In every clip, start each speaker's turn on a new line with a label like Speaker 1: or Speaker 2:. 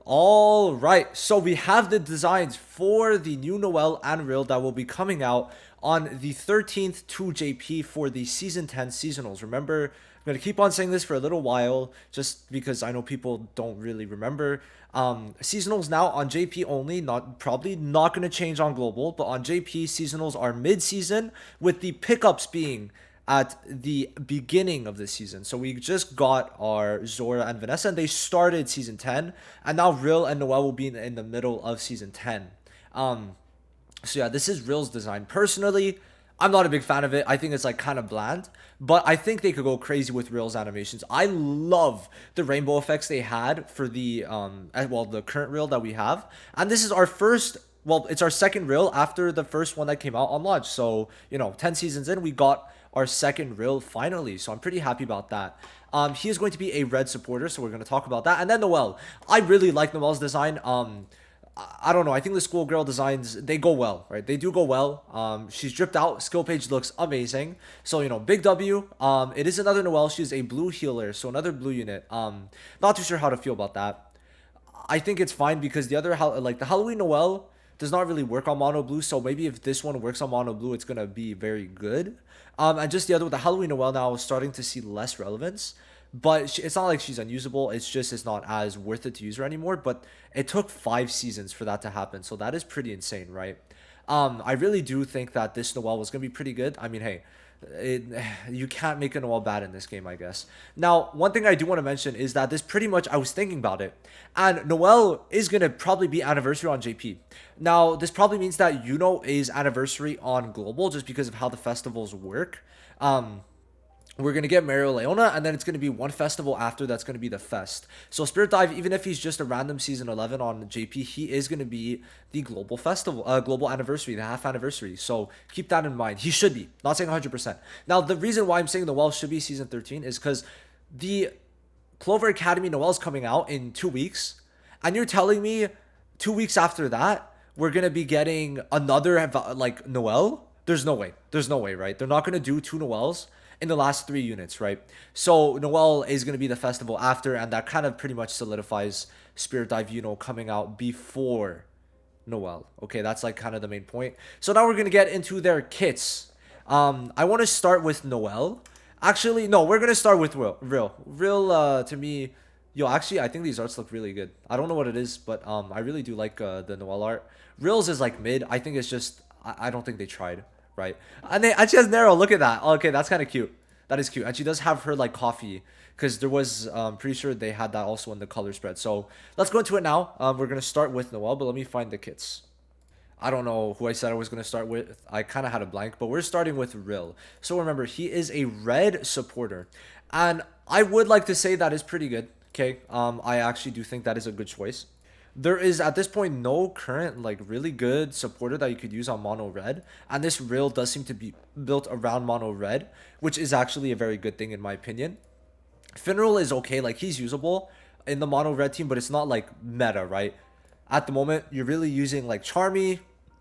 Speaker 1: All right, so we have the designs for the new Noel and Rill that will be coming out on the 13th to JP for the Season 10 seasonals. Remember, I'm going to keep on saying this for a little while just because I know people don't really remember. Seasonals now on JP only, not probably not going to change on global, but on JP, seasonals are mid-season with the pickups being at the beginning of the season. So we just got our Zora and Vanessa, and they started season 10, and now Rill and Noel will be in the middle of season 10. Um, so yeah, this is Rill's design. Personally, I'm not a big fan of it. I think it's like kind of bland, but I think they could go crazy with Rill's animations. I love the rainbow effects they had for the well, the current Rill that we have, and this is our first. Well, it's our second Rill after the first one that came out on launch. So, 10 seasons in, we got our second Rill finally. So I'm pretty happy about that. He is going to be a red supporter, so we're going to talk about that. And then Noel. I really like Noel's design. I don't know. I think the schoolgirl designs, they go well, right? They do go well. She's dripped out. Skill page looks amazing. So, big W. It is another Noel. She's a blue healer, so another blue unit. Not too sure how to feel about that. I think it's fine because the other, like the Halloween Noel does not really work on mono blue. So maybe if this one works on mono blue, it's going to be very good. And just the other with the Halloween Noel now is starting to see less relevance. But it's not like she's unusable. It's just it's not as worth it to use her anymore. But it took 5 seasons for that to happen. So that is pretty insane, right? I really do think that this Noel was going to be pretty good. I mean, hey, it, you can't make a Noel bad in this game, I guess. Now, one thing I do want to mention is that this pretty much, I was thinking about it, and Noel is going to probably be anniversary on JP. Now, this probably means that is anniversary on Global just because of how the festivals work. We're going to get Mario Leona, and then it's going to be one festival after that's going to be the Fest. So Spirit Dive, even if he's just a random Season 11 on JP, he is going to be the global festival, global anniversary, the half anniversary. So keep that in mind. He should be. Not saying 100%. Now, the reason why I'm saying the Well should be Season 13 is because the Clover Academy Noel's coming out in 2 weeks, and you're telling me 2 weeks after that, we're going to be getting another, like, Noel? There's no way. There's no way, right? They're not going to do two Noels in the last 3 units, right? So Noel is going to be the festival after, and that kind of pretty much solidifies Spirit Dive coming out before Noel. Okay, that's like kind of the main point. So now we're going to get into their kits. I want to start with Noel. Actually, no, we're going to start with Real, to me, actually, I think these arts look really good. I don't know what it is, but I really do like the Noel art. Reels is like mid. I think it's just, I don't think they tried, right? And she has Nero. Look at that. Okay, that's kind of cute. That is cute. And she does have her like coffee because there was pretty sure they had that also in the color spread. So let's go into it now. We're gonna start with Noel, but let me find the kits. I don't know who I said I was going to start with. I kind of had a blank, but we're starting with Rill. So remember, he is a red supporter. And I would like to say that is pretty good. Okay. I actually do think that is a good choice. There is at this point no current like really good supporter that you could use on mono red, and this Rill does seem to be built around mono red, which is actually a very good thing in my opinion. Finral is okay, like he's usable in the mono red team, but it's not like meta, right? At the moment, you're really using like Charmy,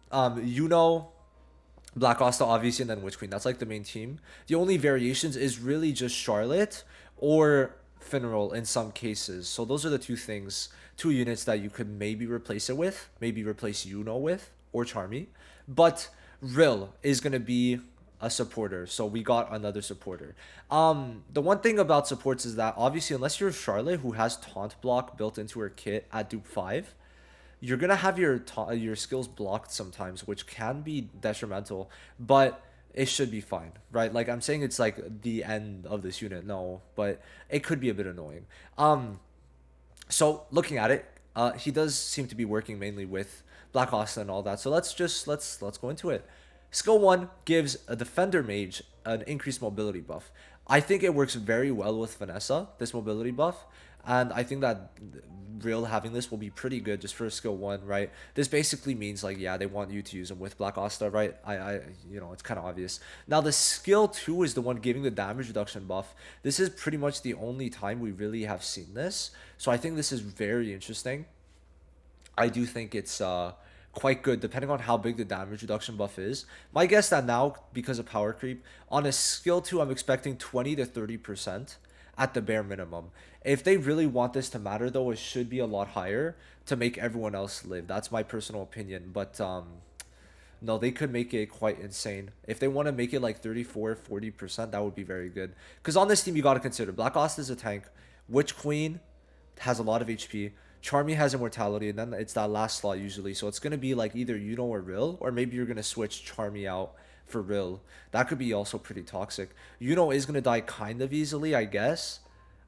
Speaker 1: Black Asta obviously, and then Witch Queen. That's like the main team. The only variations is really just Charlotte or Finral in some cases. So those are the two things, two units that you could maybe replace it with, maybe replace with, or Charmy. But Rill is gonna be a supporter, so we got another supporter. The one thing about supports is that obviously unless you're Charlotte who has taunt block built into her kit at Dupe 5, you're gonna have your skills blocked sometimes, which can be detrimental, but it should be fine, right? Like I'm saying, it's like the end of this unit, no, but it could be a bit annoying. So looking at it, he does seem to be working mainly with Black Asta and all that. So let's go into it. Skill 1 gives a defender mage an increased mobility buff. I think it works very well with Vanessa, this mobility buff, and I think that Real having this will be pretty good just for skill 1, right? This basically means like, yeah, they want you to use them with Black Asta, right? It's kind of obvious. Now the skill 2 is the one giving the damage reduction buff. This is pretty much the only time we really have seen this, so I think this is very interesting. I do think it's quite good depending on how big the damage reduction buff is. My guess that now, because of power creep, on a skill 2 I'm expecting 20 to 30% at the bare minimum. If they really want this to matter, though, it should be a lot higher to make everyone else live. That's my personal opinion. But no, they could make it quite insane. If they want to make it like 34, 40%, that would be very good. Because on this team, you got to consider Black Asta is a tank. Witch Queen has a lot of HP. Charmy has immortality, and then it's that last slot usually. So it's going to be like either Yuno or Rill, or maybe you're going to switch Charmy out for Rill. That could be also pretty toxic. Yuno is going to die kind of easily, I guess.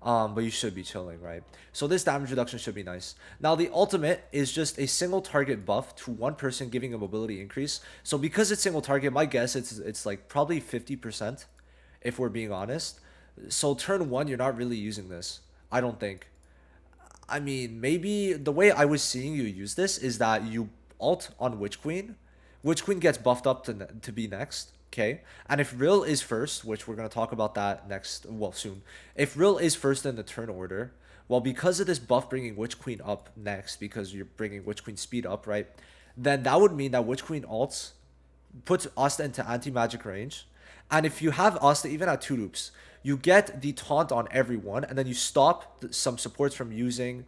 Speaker 1: But you should be chilling, right? So this damage reduction should be nice. Now the ultimate is just a single target buff to one person, giving a mobility increase. So because it's single target, my guess it's like probably 50%, if we're being honest. So turn one, you're not really using this. I don't think. I mean, maybe the way I was seeing you use this is that you ult on Witch Queen. Witch Queen gets buffed up to be next. Okay, and if Rill is first, which we're going to talk about that next, well, soon. If Rill is first in the turn order, well, because of this buff bringing Witch Queen up next, because you're bringing Witch Queen speed up, right? Then that would mean that Witch Queen ults, puts Asta into anti-magic range. And if you have Asta even at 2 loops, you get the taunt on everyone, and then you stop some supports from using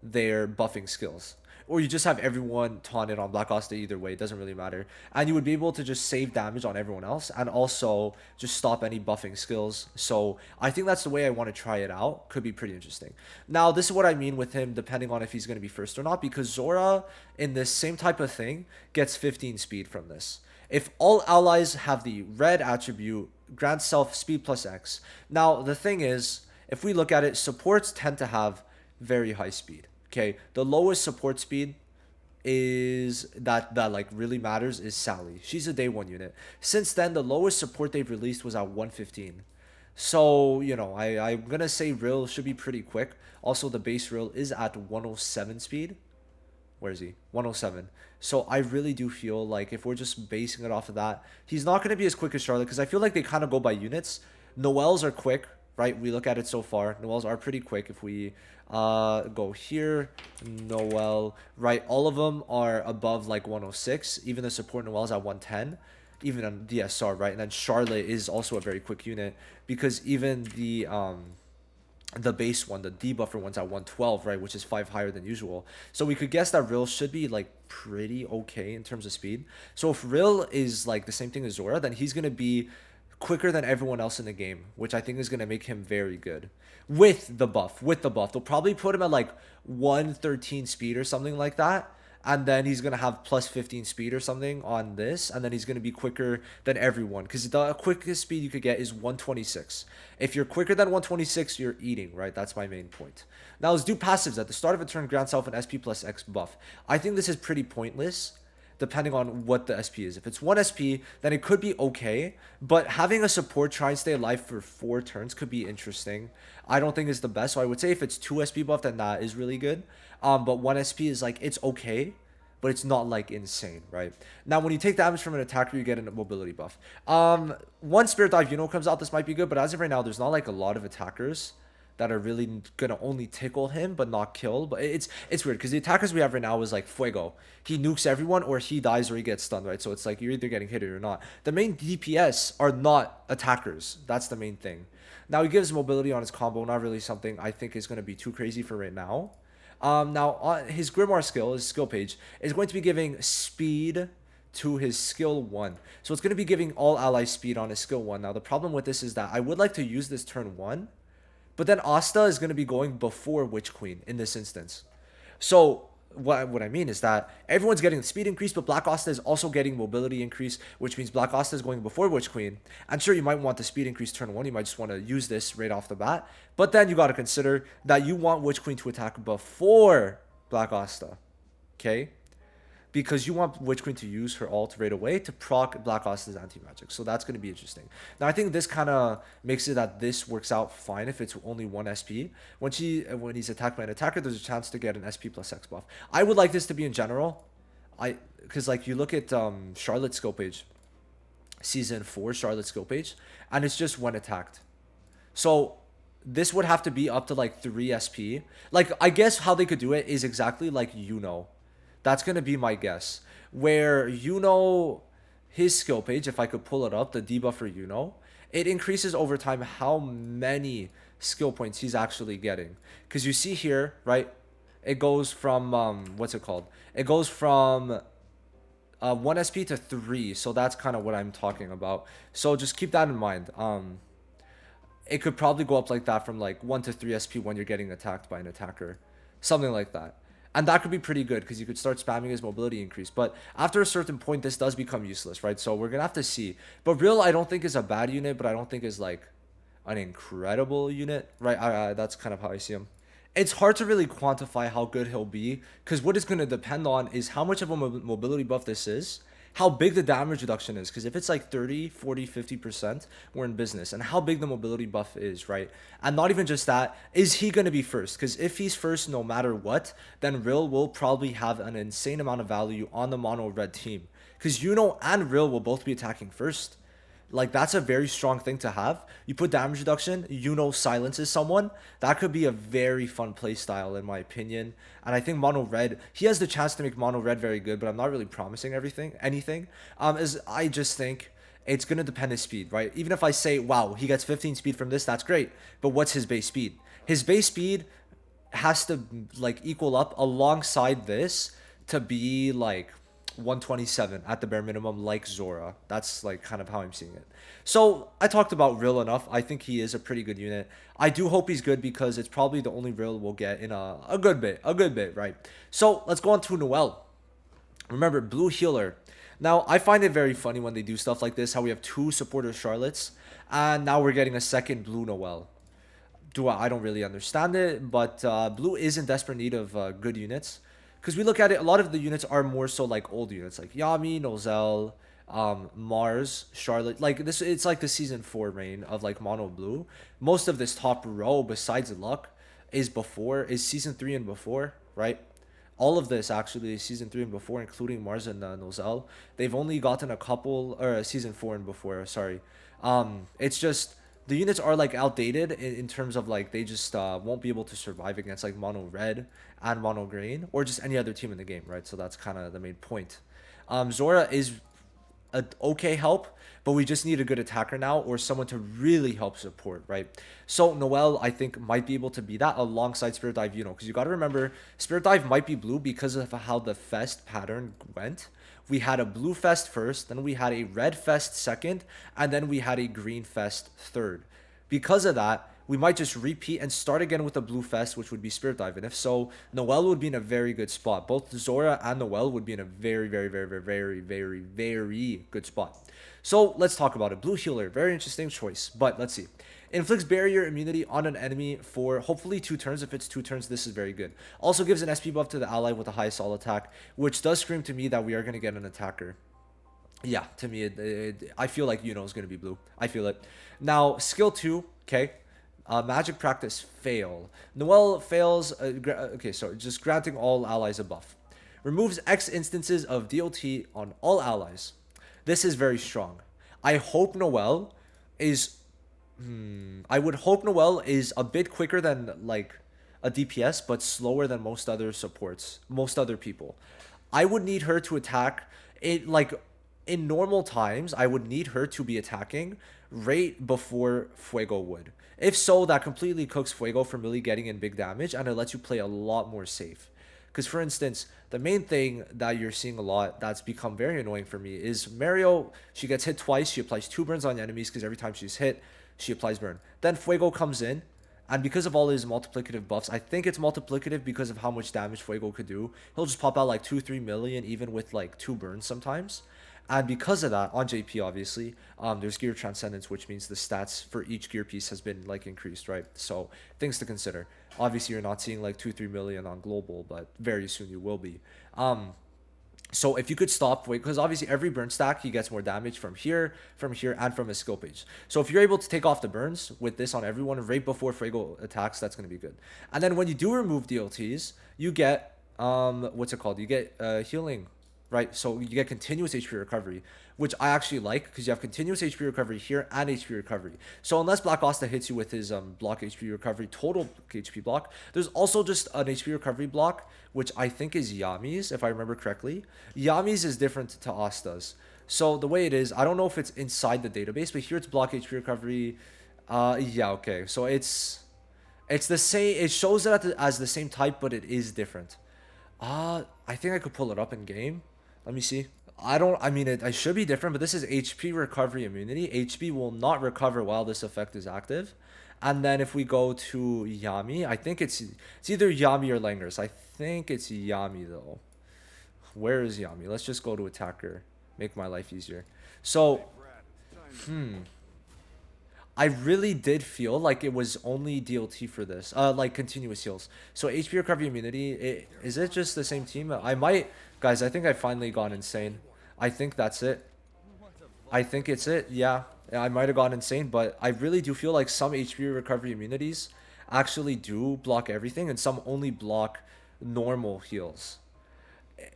Speaker 1: their buffing skills. Or you just have everyone taunted on Black Asta either way, it doesn't really matter. And you would be able to just save damage on everyone else and also just stop any buffing skills. So I think that's the way I want to try it out. Could be pretty interesting. Now, this is what I mean with him depending on if he's going to be first or not, because Zora in this same type of thing gets 15 speed from this. If all allies have the red attribute, grant self speed plus X. Now, the thing is, if we look at it, supports tend to have very high speed. Okay, the lowest support speed is that like really matters is Sally. She's a day 1 unit. Since then, the lowest support they've released was at 115. So, you know, I'm going to say Rill should be pretty quick. Also, the base Rill is at 107 speed. Where is he? 107. So I really do feel like if we're just basing it off of that, he's not going to be as quick as Charlotte, because I feel like they kind of go by units. Noel's are quick, right? We look at it so far. Noel's are pretty quick. If we go here, Noel, right? All of them are above like 106. Even the support Noel's at 110. Even on DSR, right? And then Charlotte is also a very quick unit, because even the base one, the debuffer one's at 112, right, which is 5 higher than usual. So we could guess that Rill should be like pretty okay in terms of speed. So if Rill is like the same thing as Zora, then he's going to be quicker than everyone else in the game, which I think is going to make him very good with the buff. They'll probably put him at like 113 speed or something like that, and then he's going to have plus 15 speed or something on this, and then he's going to be quicker than everyone, because the quickest speed you could get is 126. If you're quicker than 126, you're eating, right? That's my main point. Now let's do passives. At the start of a turn, grant self an SP plus X buff. I think this is pretty pointless depending on what the SP is. If it's 1 SP, then it could be okay, but having a support try and stay alive for 4 turns could be interesting. I don't think it's the best, so I would say if it's 2 SP buff, then that is really good. But 1 SP is like, it's okay, but it's not like insane, right? Now, when you take damage from an attacker, you get a mobility buff. 1 Spirit Dive, comes out, this might be good, but as of right now, there's not like a lot of attackers that are really gonna only tickle him but not kill. But it's weird, because the attackers we have right now is like Fuego. He nukes everyone, or he dies, or he gets stunned, right? So it's like you're either getting hit or you're not. The main DPS are not attackers. That's the main thing. Now he gives mobility on his combo, not really something I think is gonna be too crazy for right now. Now on his Grimoire skill, his skill page, is going to be giving speed to his skill 1. So it's going to be giving all allies speed on his skill 1. Now the problem with this is that I would like to use this turn 1, but then Asta is going to be going before Witch Queen in this instance. So what I mean is that everyone's getting the speed increase, but Black Asta is also getting mobility increase, which means Black Asta is going before Witch Queen. And sure, you might want the speed increase turn 1. You might just want to use this right off the bat. But then you got to consider that you want Witch Queen to attack before Black Asta. Okay? Because you want Witch Queen to use her ult right away to proc Black Asta's anti-magic. So that's going to be interesting. Now, I think this kind of makes it that this works out fine if it's only 1 SP. When he's attacked by an attacker, there's a chance to get an SP plus X buff. I would like this to be in general. Because like you look at Charlotte's skill page, Season 4 Charlotte's skill page, and it's just when attacked. So this would have to be up to like 3 SP. Like, I guess how they could do it is exactly like That's going to be my guess. Where his skill page, if I could pull it up, the debuff for it increases over time how many skill points he's actually getting. Because you see here, right? It goes from what's it called? It goes from 1 SP to 3, so that's kind of what I'm talking about. So just keep that in mind. It could probably go up like that from like 1 to 3 SP when you're getting attacked by an attacker, something like that. And that could be pretty good because you could start spamming his mobility increase. But after a certain point, this does become useless, right? So we're gonna have to see. But Real, I don't think is a bad unit, but I don't think is like an incredible unit, right? That's kind of how I see him. It's hard to really quantify how good he'll be because what it's going to depend on is how much of a mobility buff this is, how big the damage reduction is, because if it's like 30, 40, 50%, we're in business, and how big the mobility buff is, right? And not even just that, is he going to be first? Because if he's first no matter what, then Rill will probably have an insane amount of value on the mono red team because Yuno and Rill will both be attacking first. Like, that's a very strong thing to have. You put damage reduction, silences someone. That could be a very fun playstyle, in my opinion. And I think Mono Red, he has the chance to make Mono Red very good, but I'm not really promising anything. As I just think it's going to depend his speed, right? Even if I say, wow, he gets 15 speed from this, that's great. But what's his base speed? His base speed has to, like, equal up alongside this to be, like, 127 at the bare minimum, like Zora. That's like kind of how I'm seeing it. So I talked about Rill enough. I think he is a pretty good unit. I do hope he's good because it's probably the only Rill we'll get in a good bit, right? So let's go on to Noel. Remember, blue healer. Now, I find it very funny when they do stuff like this, how we have 2 supporter Charlottes, and now we're getting a second blue Noel. I don't really understand it, but blue is in desperate need of good units. Because we look at it, a lot of the units are more so like old units, like Yami, Nozel, Mars, Charlotte. Like this, it's like the season 4 reign of like mono blue. Most of this top row, besides Luck, is season 3 and before, right? All of this actually is season 3 and before, including Mars and Nozel. They've only gotten a couple, or season 4 and before. Sorry, it's just the units are like outdated in terms of like they just won't be able to survive against like mono red and mono green or just any other team in the game, right? So that's kind of the main point. Zora is a okay help, but we just need a good attacker now or someone to really help support, right? So Noel, I think, might be able to be that alongside Spirit Dive Yuno, because you got to remember Spirit Dive might be blue because of how the fest pattern went. We had a blue fest first, then we had a red fest second, and then we had a green fest third. Because of that, we might just repeat and start again with a blue fest, which would be Spirit Dive. And if so, Noel would be in a very good spot. Both Zora and Noel would be in a very, very, very, very, very, very, very good spot. So let's talk about it. Blue healer, very interesting choice. But let's see. Inflicts barrier immunity on an enemy for hopefully 2 turns. If it's 2 turns, this is very good. Also gives an SP buff to the ally with the highest all attack, which does scream to me that we are going to get an attacker. Yeah, to me, I feel like Yuno is going to be blue. I feel it. Now, skill 2, okay. Magic practice fail. Noel fails. Okay, so just granting all allies a buff. Removes X instances of DOT on all allies. This is very strong. I hope Noel is... I would hope Noel is a bit quicker than like a DPS, but slower than most other supports, most other people. I would need her to attack it like in normal times. I would need her to be attacking right before Fuego would. If so, that completely cooks Fuego from really getting in big damage, and it lets you play a lot more safe. Because, for instance, the main thing that you're seeing a lot that's become very annoying for me is Mario, she gets hit twice, she applies 2 burns on enemies because every time she's hit, she applies burn. Then Fuego comes in, and because of all his multiplicative buffs, I think it's multiplicative because of how much damage Fuego could do. He'll just pop out like 2-3 million even with like 2 burns sometimes. And because of that, on JP obviously, there's gear transcendence, which means the stats for each gear piece has been like increased, right? So things to consider. Obviously, you're not seeing like 2-3 million on global, but very soon you will be. So if you could stop, because obviously every burn stack, he gets more damage from here, and from his skill page. So if you're able to take off the burns with this on everyone right before Fuego attacks, that's going to be good. And then when you do remove DLTs, you get, what's it called? You get healing, right? So you get continuous HP recovery, which I actually like because you have continuous HP recovery here and HP recovery. So unless Black Asta hits you with his block HP recovery, total HP block, there's also just an HP recovery block, which I think is Yami's, if I remember correctly. Yami's is different to Asta's. So the way it is, I don't know if it's inside the database, but here it's block HP recovery. Yeah, okay. So it's It's the same. It shows it as the same type, but it is different. I think I could pull it up in game. Let me see. I don't. I mean, it should be different, but this is HP recovery immunity. HP will not recover while this effect is active. And then if we go to Yami, I think it's either Yami or Langers. I think it's Yami though. Where is Yami? Let's just go to attacker. Make my life easier. So, I really did feel like it was only DLT for this. Like continuous heals. So HP recovery immunity. Is it just the same team? I might, guys. I think I finally gone insane. I think that's it. I think it's it. Yeah, I might have gone insane, but I really do feel like some HP recovery immunities actually do block everything, and some only block normal heals.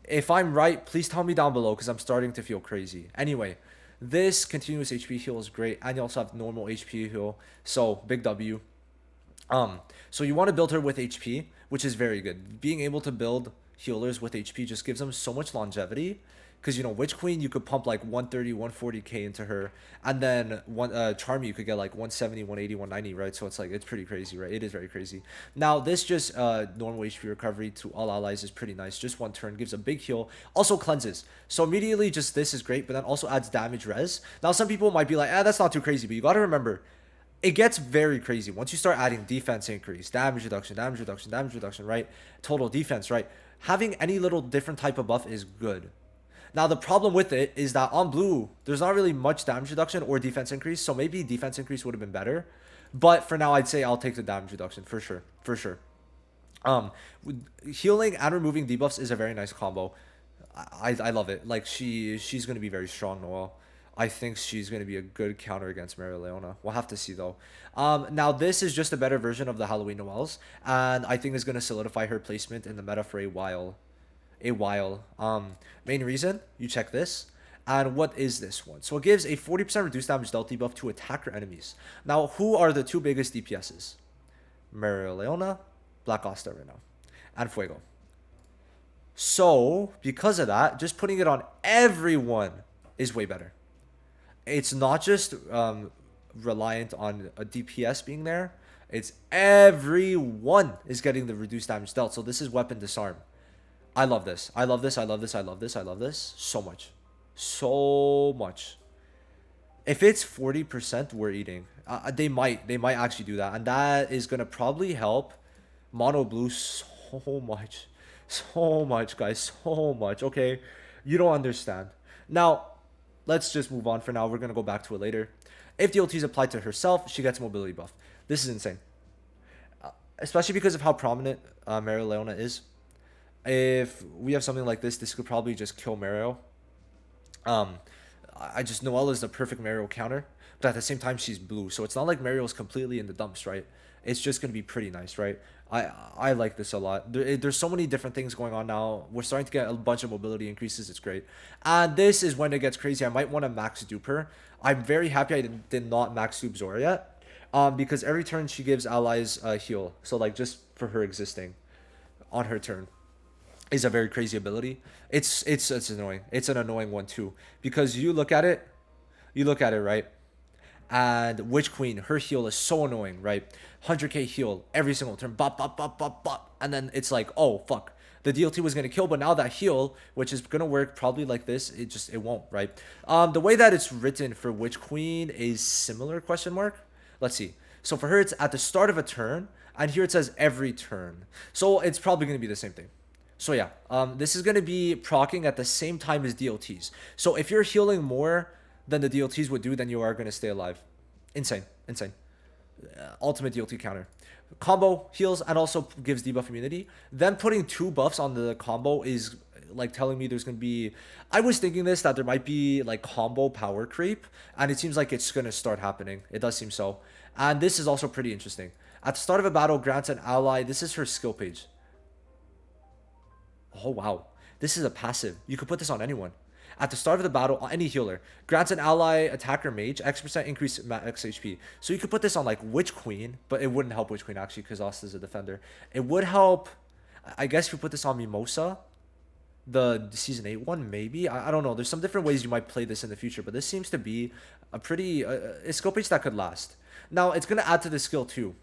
Speaker 1: If I'm right, please tell me down below because I'm starting to feel crazy. Anyway, this continuous HP heal is great, and you also have normal HP heal. So big W. So you want to build her with HP, which is very good. Being able to build healers with HP just gives them so much longevity. Because, you know, Witch Queen, you could pump like 130, 140k into her. And then Charmy, you could get like 170, 180, 190, right? So it's like, it's pretty crazy, right? It is very crazy. Now, this just normal HP recovery to all allies is pretty nice. Just one turn, gives a big heal. Also cleanses. So immediately, just this is great, but then also adds damage res. Now, some people might be like, that's not too crazy. But you got to remember, it gets very crazy once you start adding defense increase, damage reduction, damage reduction, damage reduction, right? Total defense, right? Having any little different type of buff is good. Now, the problem with it is that on blue, there's not really much damage reduction or defense increase, so maybe defense increase would have been better. But for now, I'd say I'll take the damage reduction for sure, for sure. Um, Healing and removing debuffs is a very nice combo. I love it. Like she's gonna be very strong, Noel. I think she's gonna be a good counter against Mary Leona. We'll have to see though. Now this is just a better version of the Halloween Noels, and I think is gonna solidify her placement in the meta for a while. Main reason, you check this. And what is this one? So it gives a 40% reduced damage dealt debuff to attacker enemies. Now, who are the two biggest DPSs? Mary Leona, Black Asta right now, and Fuego. So, because of that, just putting it on everyone is way better. It's not just reliant on a DPS being there. It's everyone is getting the reduced damage dealt. So this is weapon disarm. I love this. I love this. I love this. I love this. I love this so much. So much. If it's 40%, we're eating. They might actually do that. And that is going to probably help Mono Blue so much. So much, guys. So much. Okay. You don't understand. Now, let's just move on for now. We're going to go back to it later. If DLT is applied to herself, she gets mobility buff. This is insane. Especially because of how prominent Mary Leona is. If we have something like this could probably just kill Mario. Noelle is the perfect Mario counter, but at the same time she's blue, so it's not like Mario's completely in the dumps, right? It's just gonna be pretty nice, right? I like this a lot. There's so many different things going on now. We're starting to get a bunch of mobility increases. It's great, and this is when it gets crazy. I might want to max dupe her. I'm very happy I did not max dupe Zora yet, because every turn she gives allies a heal. So like just for her existing on her turn is a very crazy ability. It's annoying. It's an annoying one too, because you look at it, right? And Witch Queen, her heal is so annoying, right? 100k heal every single turn, bop bop bop bop bop, and then it's like, oh fuck, the DLT was gonna kill, but now that heal, which is gonna work probably like this, it won't, right? The way that it's written for Witch Queen is similar, question mark. Let's see. So for her, it's at the start of a turn, and here it says every turn. So it's probably gonna be the same thing. So yeah, this is going to be proccing at the same time as DLTs. So if you're healing more than the DLTs would do, then you are going to stay alive. Insane. Ultimate DLT counter. Combo heals and also gives debuff immunity. Then putting two buffs on the combo is like telling me there's going to be... I was thinking that there might be like combo power creep, and it seems like it's going to start happening. It does seem so. And this is also pretty interesting. At the start of a battle, grants an ally... This is her skill page. Oh, wow. This is a passive. You could put this on anyone. At the start of the battle, any healer. Grants an ally, attacker, mage, X% increase max HP. So you could put this on, like, Witch Queen, but it wouldn't help Witch Queen, actually, because Asta's a defender. It would help... I guess if you put this on Mimosa, the Season 8 one, maybe? I don't know. There's some different ways you might play this in the future, but this seems to be a pretty... a skill page that could last. Now, it's going to add to the skill, too.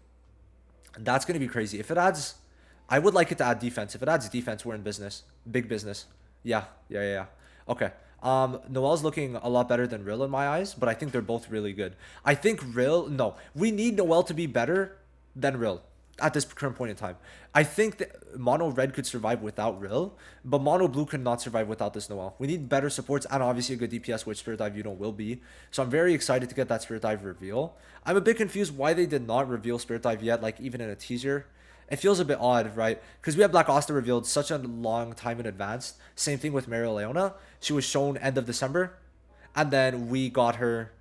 Speaker 1: That's going to be crazy. If it adds, I would like it to add defense. If it adds defense, we're in business. Big business. Yeah, yeah, yeah, yeah. Okay. Noel's looking a lot better than Rill in my eyes, but I think they're both really good. I think Rill, no, we need Noel to be better than Rill at this current point in time. I think that Mono Red could survive without Rill, but Mono Blue could not survive without this Noel. We need better supports and obviously a good DPS, which Spirit Dive, will be. So I'm very excited to get that Spirit Dive reveal. I'm a bit confused why they did not reveal Spirit Dive yet, like even in a teaser. It feels a bit odd, right? Because we have Black Asta revealed such a long time in advance. Same thing with Mario Leona. She was shown end of December, and then we got her,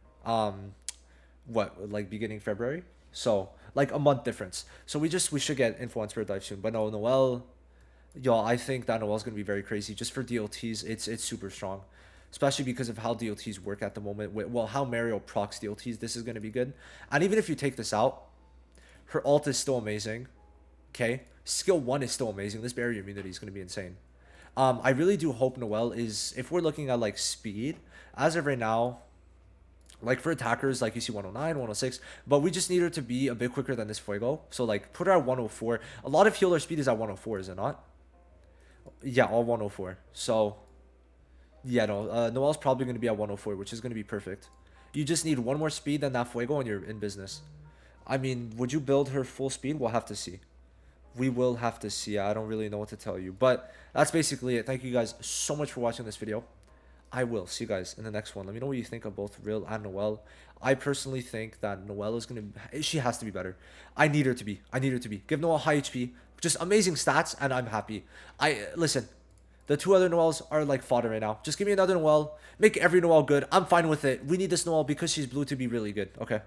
Speaker 1: like beginning February. So like a month difference. So we should get info on Spirit Dive soon. But no, Noel, yo, I think that Noel's gonna be very crazy. Just for DLTs, it's super strong, especially because of how DLTs work at the moment. Well, how Mario procs DLTs, this is gonna be good. And even if you take this out, her ult is still amazing. Okay, skill 1 is still amazing. This barrier immunity is gonna be insane. I really do hope Noel is, if we're looking at like speed, as of right now, like for attackers, like you see 109, 106, but we just need her to be a bit quicker than this Fuego. So like put her at 104. A lot of healer speed is at 104, is it not? Yeah, all 104. So yeah, no, Noel's probably going to be at 104, which is going to be perfect. You just need one more speed than that Fuego and you're in business. I mean, would you build her full speed? We'll have to see. We will have to see. I don't really know what to tell you, but that's basically it. Thank you guys so much for watching this video. I will see you guys in the next one. Let me know what you think of both Rill and Noel. I personally think that Noel is going to... She has to be better. I need her to be. I need her to be. Give Noel high HP. Just amazing stats, and I'm happy. Listen, the two other Noels are like fodder right now. Just give me another Noel. Make every Noel good. I'm fine with it. We need this Noel because she's blue to be really good. Okay.